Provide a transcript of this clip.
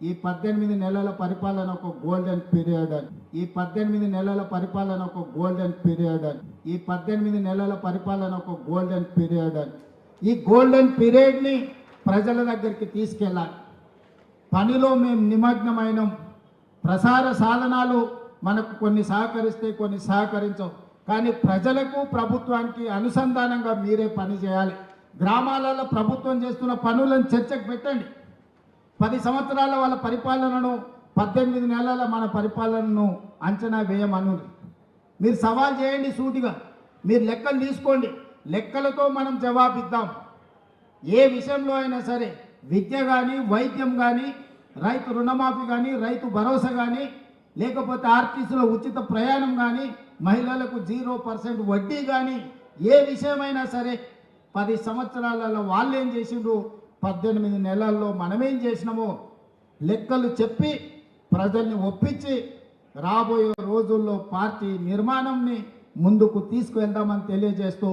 ఈ 18 నెలల పరిపాలన ఒక గోల్డెన్ పీరియడ్ అని, ఈ 18 నెలల పరిపాలన ఒక గోల్డెన్ పీరియడ్ అని, ఈ 18 నెలల పరిపాలన ఒక గోల్డెన్ పీరియడ్ అని. ఈ గోల్డెన్ పీరియడ్ని ప్రజల దగ్గరికి తీసుకెళ్ళాలి. పనిలో మేము నిమగ్నమైనం. ప్రసార సాధనాలు మనకు కొన్ని సహకరిస్తే కొన్ని సహకరించవు. కానీ ప్రజలకు ప్రభుత్వానికి అనుసంధానంగా మీరే పని చేయాలి. గ్రామాలలో ప్రభుత్వం చేస్తున్న పనులను చర్చకు పెట్టండి. 10 సంవత్సరాల వాళ్ళ పరిపాలనను 18 నెలల మన పరిపాలనను అంచనా వేయమను. మీరు సవాల్ చేయండి సూటిగా, మీరు లెక్కలు తీసుకోండి, లెక్కలతో మనం జవాబిద్దాం. ఏ విషయంలో అయినా సరే, విద్య కానీ, వైద్యం కానీ, రైతు రుణమాఫీ కానీ, రైతు భరోసా కానీ, లేకపోతే ఆర్టీసీలో ఉచిత ప్రయాణం కానీ, మహిళలకు 0% వడ్డీ కానీ, ఏ విషయమైనా సరే 10 సంవత్సరాలలో వాళ్ళు ఏం చేసిండ్రు, 18 నెలల్లో మనమేం చేసినామో లెక్కలు చెప్పి ప్రజల్ని ఒప్పించి రాబోయే రోజుల్లో పార్టీ నిర్మాణంని ముందుకు తీసుకువెళ్దామని తెలియజేస్తూ